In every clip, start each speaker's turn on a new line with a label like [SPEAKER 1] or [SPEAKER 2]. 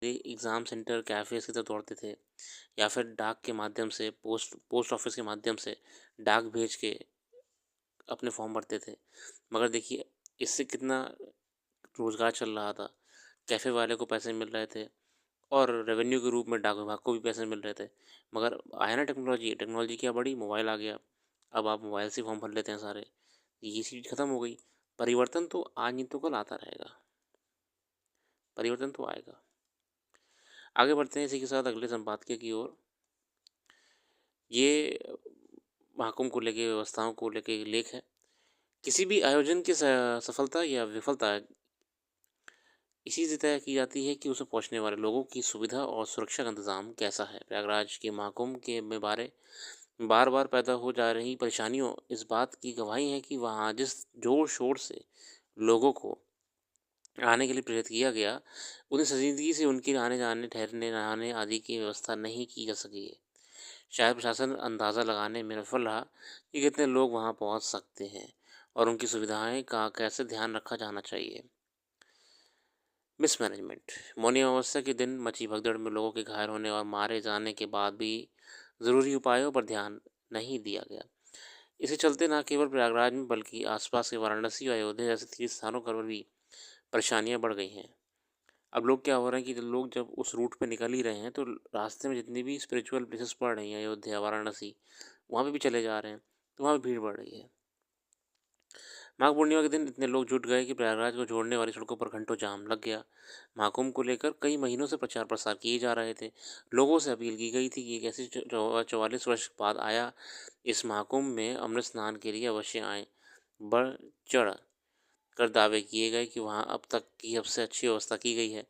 [SPEAKER 1] Exam centre, cafes की तरफ दौड़ते थे या फिर डाक के माध्यम से पोस्ट ऑफ़िस के माध्यम से डाक भेज के अपने फॉर्म भरते थे। मगर देखिए इससे कितना रोज़गार चल रहा था। कैफ़े वाले को पैसे मिल रहे थे और रेवेन्यू के रूप में डाक विभाग को भी पैसे मिल रहे थे। मगर आया ना टेक्नोलॉजी, टेक्नोलॉजी क्या बढ़ी, मोबाइल आ गया। अब आप मोबाइल से फॉर्म भर लेते हैं सारे। ये चीज़ खत्म हो गई। परिवर्तन तो आज नहीं तो कल आता रहेगा। परिवर्तन तो आएगा। आगे बढ़ते हैं इसी के साथ अगले संपादकीय की ओर। ये महाकुंभ को लेके, व्यवस्थाओं को लेके एक लेख है। किसी भी आयोजन की सफलता या विफलता इसी से तय की जाती है कि उसे पहुंचने वाले लोगों की सुविधा और सुरक्षा का इंतजाम कैसा है। प्रयागराज के महाकुंभ के में बार बार पैदा हो जा रही परेशानियों इस बात की गवाही है कि वहाँ जिस जोर शोर से लोगों को आने के लिए प्रेरित किया गया, उन्हें संजीदगी से उनके आने जाने, ठहरने, नहाने आदि की व्यवस्था नहीं की जा सकी है। शायद प्रशासन अंदाज़ा लगाने में विफल रहा कि कितने लोग वहाँ पहुँच सकते हैं और उनकी सुविधाएं का कैसे ध्यान रखा जाना चाहिए। मिसमैनेजमेंट। मौनी अमावस्या के दिन मची भगदड़ में लोगों के घायल होने और मारे जाने के बाद भी ज़रूरी उपायों पर ध्यान नहीं दिया गया। इसे चलते न केवल प्रयागराज में बल्कि आसपास के वाराणसी और अयोध्या जैसे तीर्थ स्थानों पर भी परेशानियां बढ़ गई हैं। अब लोग क्या हो रहे हैं कि लोग जब उस रूट पे निकल ही रहे हैं तो रास्ते में जितनी भी स्पिरिचुअल प्लेसेस पड़ रही हैं, अयोध्या, वाराणसी, वहाँ पे भी चले जा रहे हैं, तो वहाँ भी भीड़ बढ़ रही है। माघ पूर्णिमा के दिन इतने लोग जुट गए कि प्रयागराज को जोड़ने वाली सड़कों पर घंटों जाम लग गया। महाकुंभ को लेकर कई महीनों से प्रचार प्रसार किए जा रहे थे। लोगों से अपील की गई थी कि एक ऐसे 44 वर्ष बाद आया इस महाकुंभ में अमृत स्नान के लिए अवश्य आएँ। बढ़ चढ़ कर दावे किए गए कि वहाँ अब तक की सबसे अच्छी व्यवस्था की गई है,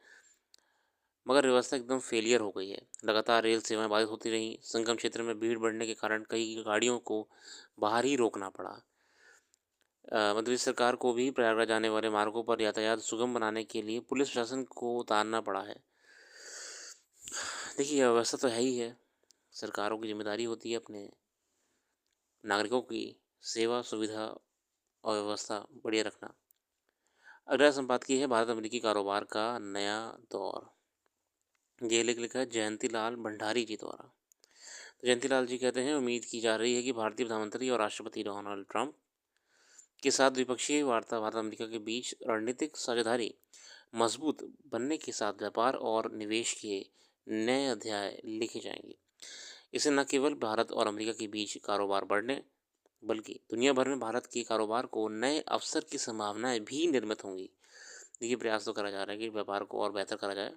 [SPEAKER 1] मगर व्यवस्था एकदम फेलियर हो गई है। लगातार रेल सेवाएं बाधित होती रहीं। संगम क्षेत्र में भीड़ बढ़ने के कारण कई गाड़ियों को बाहर ही रोकना पड़ा। मध्य प्रदेश सरकार को भी प्रयागराज जाने वाले मार्गों पर यातायात सुगम बनाने के लिए पुलिस प्रशासन को उतारना पड़ा है। देखिए व्यवस्था तो है ही है, सरकारों की जिम्मेदारी होती है अपने नागरिकों की सेवा, सुविधा और व्यवस्था बढ़िया रखना। अगला संपादकीय है भारत अमेरिकी कारोबार का नया दौर। ये लेख लिखा है जयंती लाल भंडारी जी द्वारा। तो जयंती लाल जी कहते हैं, उम्मीद की जा रही है कि भारतीय प्रधानमंत्री और राष्ट्रपति डोनाल्ड ट्रंप के साथ द्विपक्षीय वार्ता भारत अमेरिका के बीच रणनीतिक साझेदारी मजबूत बनने के साथ व्यापार और निवेश के नए अध्याय लिखे जाएंगे। इससे न केवल भारत और अमेरिका के बीच कारोबार बढ़ने बल्कि दुनिया भर में भारत के कारोबार को नए अवसर की संभावनाएं भी निर्मित होंगी। देखिए प्रयास तो करा जा रहा है कि व्यापार को और बेहतर करा जाए।